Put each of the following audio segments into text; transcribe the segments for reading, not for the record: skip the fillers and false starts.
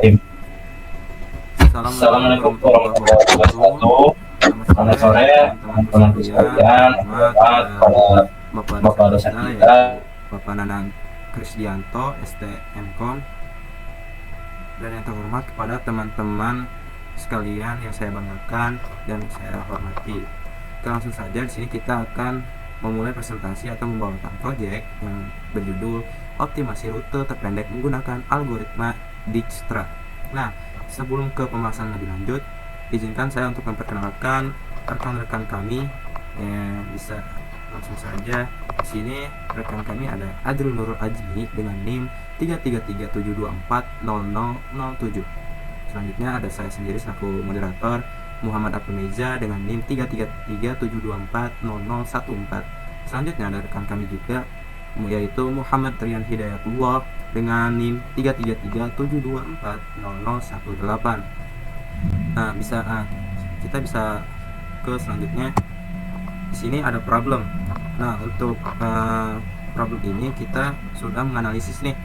Bismillahirrahmanirrahim. Assalamualaikum warahmatullahi wabarakatuh. Selamat sore teman-teman sekalian. Selamat pada Bapak dosen kita, Bapak Nanang Krisdianto, STMKOM, dan yang terhormat kepada teman-teman sekalian yang saya banggakan dan saya hormati. Langsung saja di sini kita akan memulai presentasi atau membawakan proyek yang berjudul optimasi rute terpendek menggunakan algoritma Dijkstra. Nah, sebelum ke pembahasan lebih lanjut, izinkan saya untuk memperkenalkan rekan-rekan kami. Bisa langsung saja. Di sini rekan kami ada Adrul Nurul Ajmi dengan NIM 33372400007. Selanjutnya ada saya sendiri selaku moderator, Muhammad Abdulmeza dengan NIM 333724014. Selanjutnya ada rekan kami juga, yaitu Muhammad Rian Hidayatullah dengan NIM 333724018. Nah, kita bisa ke selanjutnya. Di sini ada problem. Nah, untuk problem ini kita sudah menganalisis nih,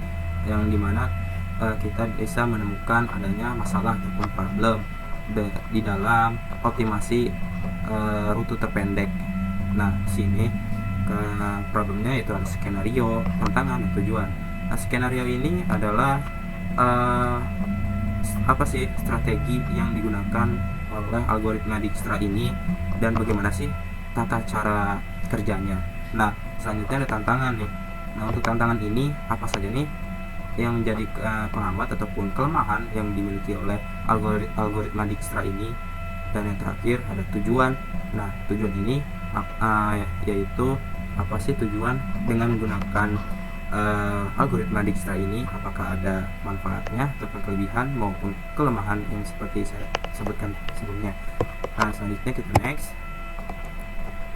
yang dimana kita bisa menemukan adanya masalah ataupun problem di dalam optimasi rute terpendek. Nah, sini problemnya itu ada skenario, tantangan, dan tujuan. Nah, skenario ini adalah strategi yang digunakan oleh algoritma Dijkstra ini dan bagaimana sih tata cara kerjanya. Nah, selanjutnya ada tantangan nih. Nah, untuk tantangan ini apa saja nih yang menjadi penghambat ataupun kelemahan yang dimiliki oleh algoritma Dijkstra ini, dan yang terakhir ada tujuan. Nah, tujuan ini yaitu apa sih tujuan dengan menggunakan algoritma Dijkstra ini, apakah ada manfaatnya ataupun kelebihan maupun kelemahan yang seperti saya sebutkan sebelumnya. Nah, selanjutnya kita next.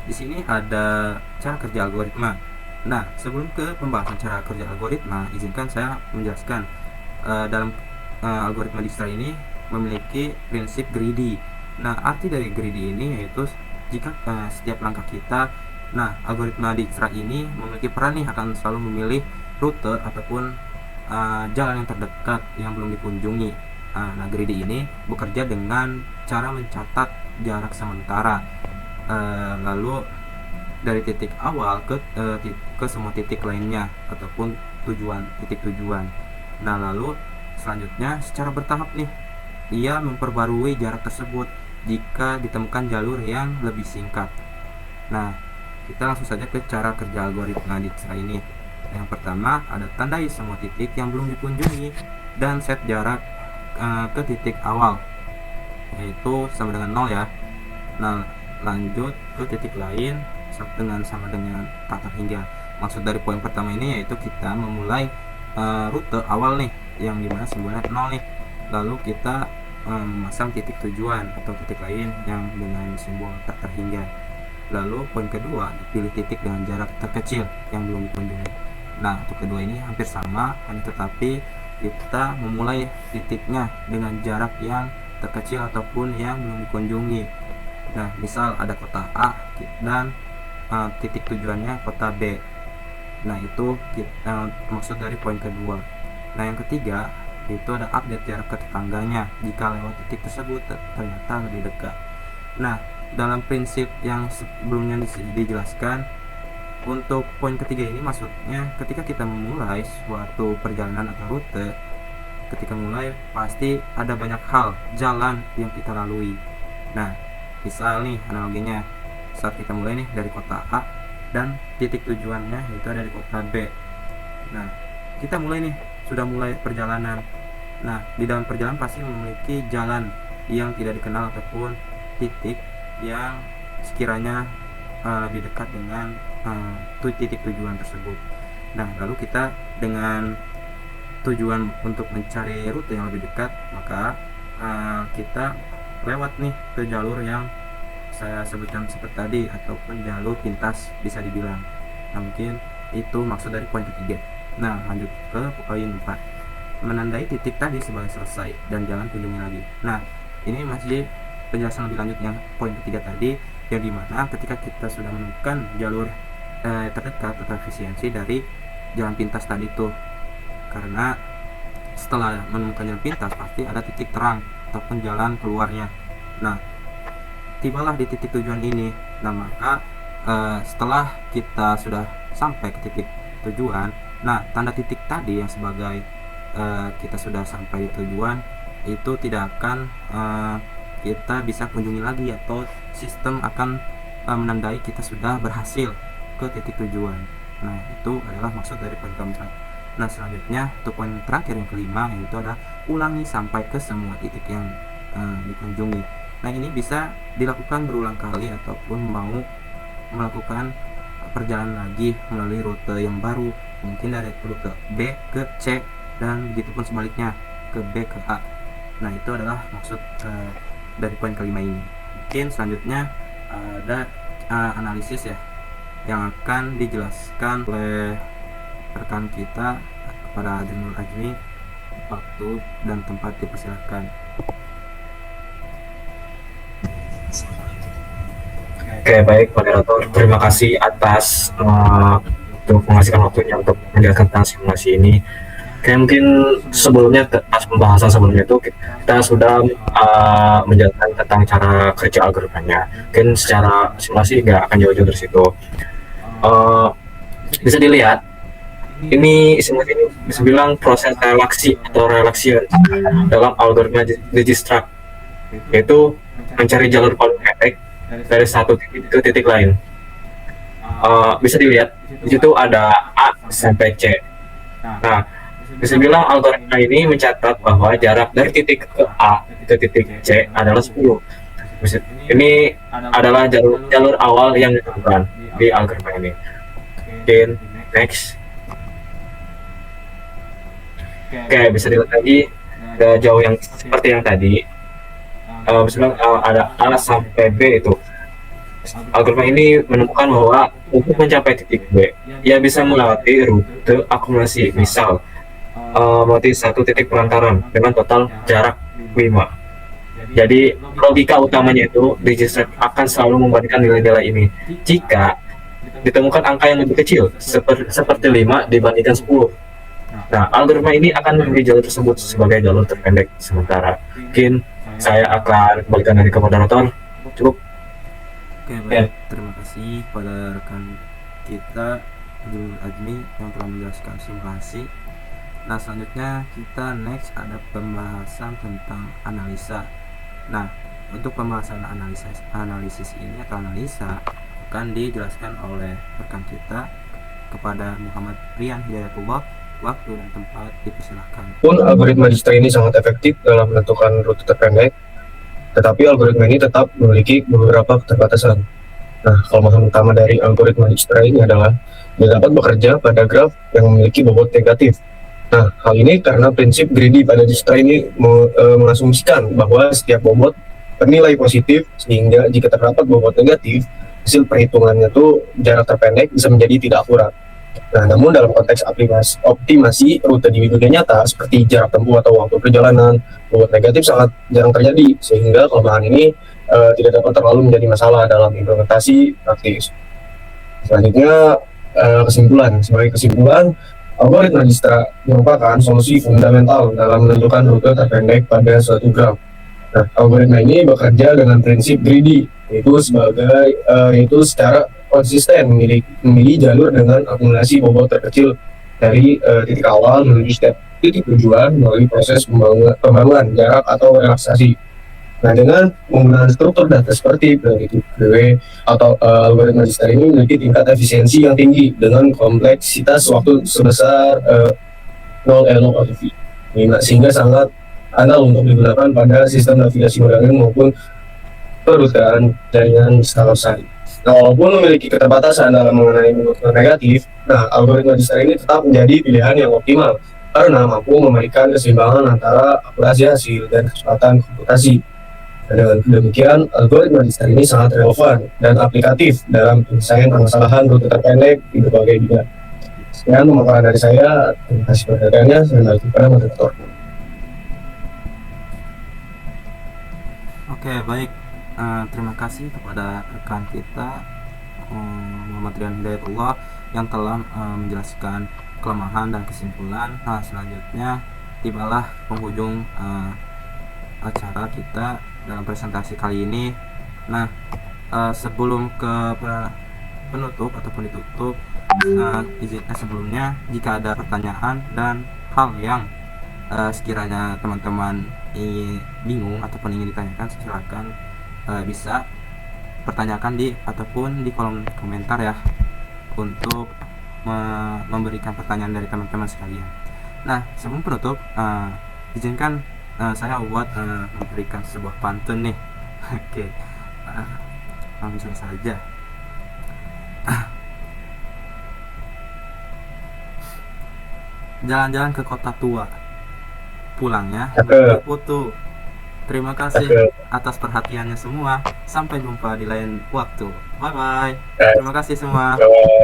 Di sini ada cara kerja algoritma. Nah, sebelum ke pembahasan cara kerja algoritma, izinkan saya menjelaskan dalam algoritma Dijkstra ini memiliki prinsip greedy. Nah, arti dari greedy ini yaitu jika setiap langkah kita, nah, algoritma Dijkstra ini memiliki peran nih akan selalu memilih rute ataupun jalan yang terdekat yang belum dikunjungi. Nah, greedy ini bekerja dengan cara mencatat jarak sementara, lalu dari titik awal ke semua titik lainnya ataupun titik tujuan. Nah, lalu selanjutnya secara bertahap nih ia memperbarui jarak tersebut jika ditemukan jalur yang lebih singkat. Nah, kita langsung saja ke cara kerja algoritma Dijkstra ini. Yang pertama ada tandai semua titik yang belum dikunjungi dan set jarak ke titik awal, yaitu sama dengan 0 ya. Nah, lanjut ke titik lain sama dengan tak terhingga. Maksud dari poin pertama ini yaitu kita memulai rute awal nih, yang dimana simbolnya 0 nih. Lalu kita memasang titik tujuan atau titik lain yang dengan simbol tak terhingga. Lalu poin kedua, pilih titik dengan jarak terkecil yang belum dikunjungi. Nah, untuk kedua ini hampir sama, tetapi kita memulai titiknya dengan jarak yang terkecil ataupun yang belum dikunjungi. Nah, misal ada kota A dan titik tujuannya kota B. Nah, itu maksud dari poin kedua. Nah, yang ketiga itu ada update jarak ke tetangganya jika lewat titik tersebut ternyata lebih dekat. Nah, dalam prinsip yang sebelumnya dijelaskan, untuk poin ketiga ini maksudnya ketika kita memulai suatu perjalanan atau rute, ketika mulai pasti ada banyak hal jalan yang kita lalui. Nah, misal nih analoginya saat kita mulai nih dari kota A dan titik tujuannya itu ada di kota B. Nah, kita sudah mulai perjalanan. Nah, di dalam perjalanan pasti memiliki jalan yang tidak dikenal ataupun titik yang sekiranya lebih dekat dengan titik tujuan tersebut. Nah, lalu kita dengan tujuan untuk mencari rute yang lebih dekat, maka kita lewat nih ke jalur yang saya sebutkan seperti tadi ataupun jalur pintas bisa dibilang. Nah, mungkin itu maksud dari poin ketiga. Nah, lanjut ke poin 4, menandai titik tadi sebagai selesai dan jangan kunjungi lagi. Nah, ini masih penjelasan lebih lanjut yang poin ketiga tadi, yang dimana ketika kita sudah menemukan jalur terdekat atau efisiensi dari jalan pintas tadi tuh, karena setelah menemukan jalan pintas pasti ada titik terang ataupun jalan keluarnya. Nah, tibalah di titik tujuan ini. Nah, maka setelah kita sudah sampai ke titik tujuan, nah tanda titik tadi yang sebagai kita sudah sampai di tujuan itu tidak akan kita bisa kunjungi lagi, atau sistem akan menandai kita sudah berhasil ke titik tujuan. Nah, itu adalah maksud dari poin keempat. Nah, selanjutnya untuk poin terakhir yang kelima, yaitu ada ulangi sampai ke semua titik yang dikunjungi. Nah, ini bisa dilakukan berulang kali ataupun mau melakukan perjalanan lagi melalui rute yang baru, mungkin dari rute B ke C dan begitupun sebaliknya ke B ke A. Nah, itu adalah maksud dari poin kelima ini. Mungkin selanjutnya ada analisis ya yang akan dijelaskan oleh rekan kita kepada Adrinul Ajmi. Waktu dan tempat dipersilakan. Oke, baik moderator, terima kasih atas untuk mengasihkan waktunya untuk menjelaskan tentang simulasi ini. Kayak mungkin sebelumnya, pas pembahasan sebelumnya itu kita sudah menjelaskan tentang cara kerja algoritmanya. Mungkin secara simulasi nggak akan jauh-jauh dari situ. Bisa dilihat, ini simulasi ini bisa bilang proses relaksi atau relation dalam algoritma Dijkstra's, yaitu mencari jalur paling pendek dari satu titik ke titik lain. Bisa dilihat di situ ada A sampai C. Nah, bisa bilang algoritma ini mencatat bahwa jarak dari titik ke A ke titik C adalah 10. Ini adalah jalur awal yang ditemukan di algoritma ini. Oke, next. Oke, bisa dilihat lagi jauh yang seperti yang tadi. Misalnya ada A sampai B itu. Algoritma ini menemukan bahwa untuk mencapai titik B, ia bisa melewati rute akumulasi, misal melewati satu titik perantaran dengan total jarak 5. Jadi logika utamanya itu Dijkstra's akan selalu membandingkan nilai-nilai ini. Jika ditemukan angka yang lebih kecil, seperti 5 dibandingkan 10. Nah, algoritma ini akan memilih jalur tersebut sebagai jalur terpendek sementara. Mungkin saya akan kembalikan dari ke moderator. Cukup. Oke, baik. Terima kasih pada rekan kita Adrinul Ajmi yang telah menjelaskan simulasi. Nah, selanjutnya kita next ada pembahasan tentang analisa. Nah, untuk pembahasan analisis ini atau analisa akan dijelaskan oleh rekan kita kepada Muhammad Rian Hidayatullah. Waktu dan tempat dipersilahkan. Pun algoritma Dijkstra's ini sangat efektif dalam menentukan rute terpendek, tetapi algoritma ini tetap memiliki beberapa keterbatasan. Nah, kelemahan utama dari algoritma Dijkstra's ini adalah dia dapat bekerja pada graf yang memiliki bobot negatif. Nah, hal ini karena prinsip greedy pada Dijkstra's ini mengasumsikan bahwa setiap bobot bernilai positif, sehingga jika terdapat bobot negatif, hasil perhitungannya tuh jarak terpendek bisa menjadi tidak akurat. Nah, namun dalam konteks optimasi rute di dunia nyata seperti jarak tempuh atau waktu perjalanan, bobot negatif sangat jarang terjadi, sehingga kelemahan ini tidak dapat terlalu menjadi masalah dalam implementasi praktis. Selanjutnya, kesimpulan. Sebagai kesimpulan, algoritma Dijkstra's merupakan solusi fundamental dalam menentukan rute terpendek pada suatu graf. Nah, algoritma ini bekerja dengan prinsip greedy, yaitu secara konsisten memilih jalur dengan akumulasi bobot terkecil dari titik awal menuju setiap titik tujuan melalui proses pembangunan jarak atau relaksasi. Nah, dengan penggunaan struktur data seperti PW atau algoritma Dijkstra's ini memiliki tingkat efisiensi yang tinggi dengan kompleksitas waktu sebesar 0 log atau V, sehingga sangat andal untuk digunakan pada sistem navigasi modern maupun perusahaan jaringan skala besar. Nah, walaupun memiliki keterbatasan dalam mengenai bentuk negatif, nah algoritma Dijkstra's ini tetap menjadi pilihan yang optimal karena mampu memberikan keseimbangan antara akurasi hasil dan kecepatan komputasi. Dan dengan demikian, algoritma Dijkstra's ini sangat relevan dan aplikatif dalam penyelesaian permasalahan rute terpendek di berbagai bidang. Sekian pemaparan dari saya. Terima kasih perhatiannya. Saya kembali kepada moderator. Oke, baik. Terima kasih kepada rekan kita Muhammad Rian Hidayatullah yang telah menjelaskan kelemahan dan kesimpulan. Nah, selanjutnya tibalah penghujung acara kita dalam presentasi kali ini. Nah, sebelum ke penutup ataupun ditutup, sebelumnya jika ada pertanyaan dan hal yang sekiranya teman-teman ingin bingung ataupun ingin ditanyakan, silakan bisa pertanyakan ataupun di kolom komentar ya, untuk memberikan pertanyaan dari teman-teman sekalian. Nah, sebelum penutup, izinkan saya buat memberikan sebuah pantun nih. Oke, langsung saja. Jalan-jalan ke kota tua, pulangnya Cakep. foto. Terima kasih Cakep. atas perhatiannya semua. Sampai jumpa di lain waktu. Bye bye. Eh, Terima kasih semua. bye.